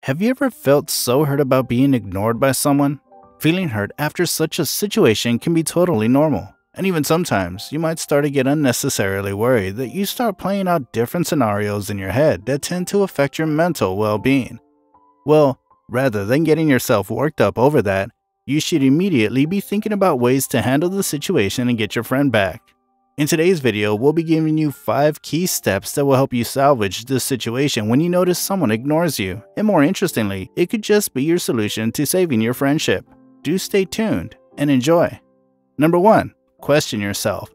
Have you ever felt so hurt about being ignored by someone? Feeling hurt after such a situation can be totally normal, and even sometimes you might start to get unnecessarily worried that you start playing out different scenarios in your head that tend to affect your mental well-being. Well, rather than getting yourself worked up over that, you should immediately be thinking about ways to handle the situation and get your friend back. In today's video, we'll be giving you 5 key steps that will help you salvage this situation when you notice someone ignores you, and more interestingly, it could just be your solution to saving your friendship. Do stay tuned and enjoy. Number 1. Question yourself.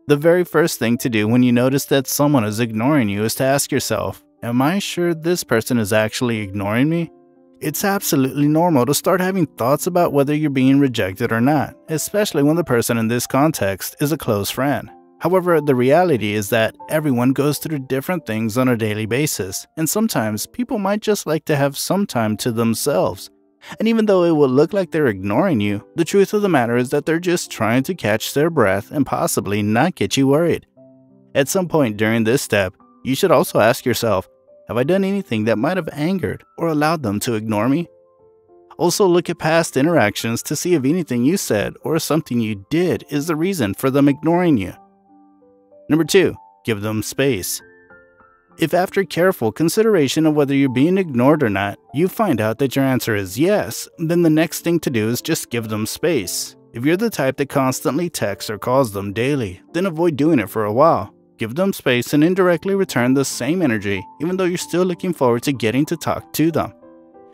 The very first thing to do when you notice that someone is ignoring you is to ask yourself, am I sure this person is actually ignoring me? It's absolutely normal to start having thoughts about whether you're being rejected or not, especially when the person in this context is a close friend. However, the reality is that everyone goes through different things on a daily basis, and sometimes people might just like to have some time to themselves. And even though it will look like they're ignoring you, the truth of the matter is that they're just trying to catch their breath and possibly not get you worried. At some point during this step, you should also ask yourself, have I done anything that might have angered or allowed them to ignore me? Also, look at past interactions to see if anything you said or something you did is the reason for them ignoring you. Number 2. Give them space. If after careful consideration of whether you're being ignored or not, you find out that your answer is yes, then the next thing to do is just give them space. If you're the type that constantly texts or calls them daily, then avoid doing it for a while. Give them space and indirectly return the same energy, even though you're still looking forward to getting to talk to them.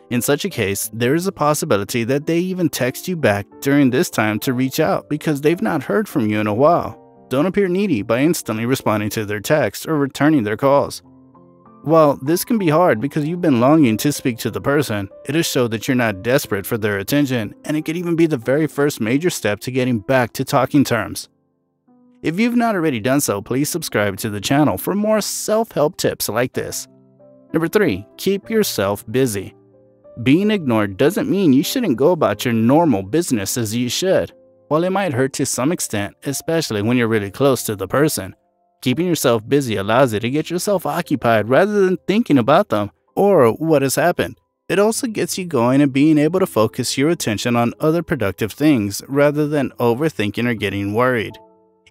In such a case, there is a possibility that they even text you back during this time to reach out because they've not heard from you in a while. Don't appear needy by instantly responding to their texts or returning their calls. While this can be hard because you've been longing to speak to the person, it does show that you're not desperate for their attention, and it could even be the very first major step to getting back to talking terms. If you've not already done so, please subscribe to the channel for more self-help tips like this. Number 3. Keep yourself busy. Being ignored doesn't mean you shouldn't go about your normal business as you should. While it might hurt to some extent, especially when you're really close to the person, keeping yourself busy allows you to get yourself occupied rather than thinking about them or what has happened. It also gets you going and being able to focus your attention on other productive things rather than overthinking or getting worried.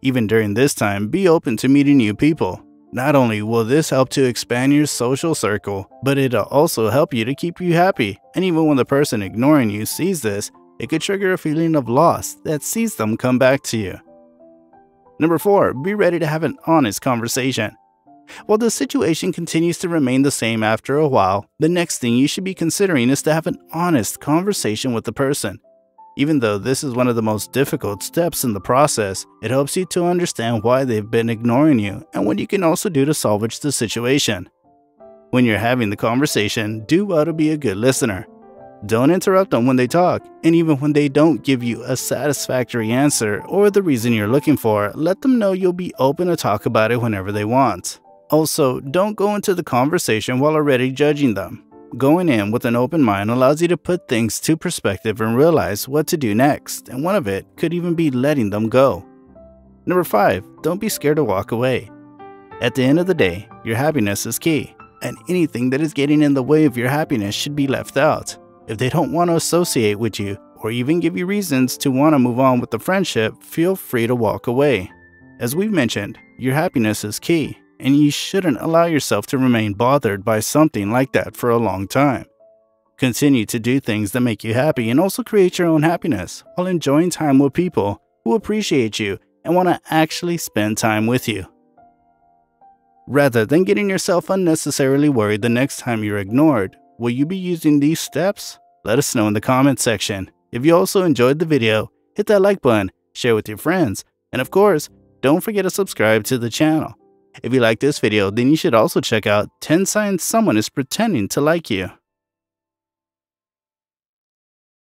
Even during this time, be open to meeting new people. Not only will this help to expand your social circle, but it'll also help you to keep you happy. And even when the person ignoring you sees this, it could trigger a feeling of loss that sees them come back to you. Number 4. Be ready to have an honest conversation. While the situation continues to remain the same after a while, the next thing you should be considering is to have an honest conversation with the person. Even though this is one of the most difficult steps in the process, it helps you to understand why they've been ignoring you and what you can also do to salvage the situation. When you're having the conversation, do well to be a good listener. Don't interrupt them when they talk, and even when they don't give you a satisfactory answer or the reason you're looking for, let them know you'll be open to talk about it whenever they want. Also, don't go into the conversation while already judging them. Going in with an open mind allows you to put things to perspective and realize what to do next, and one of it could even be letting them go. Number 5. Don't be scared to walk away. At the end of the day, your happiness is key, and anything that is getting in the way of your happiness should be left out. If they don't want to associate with you, or even give you reasons to want to move on with the friendship, feel free to walk away. As we've mentioned, your happiness is key, and you shouldn't allow yourself to remain bothered by something like that for a long time. Continue to do things that make you happy and also create your own happiness while enjoying time with people who appreciate you and want to actually spend time with you. Rather than getting yourself unnecessarily worried the next time you're ignored, will you be using these steps? Let us know in the comment section. If you also enjoyed the video, hit that like button, share with your friends, and of course, don't forget to subscribe to the channel. If you like this video, then you should also check out 10 signs someone is pretending to like you.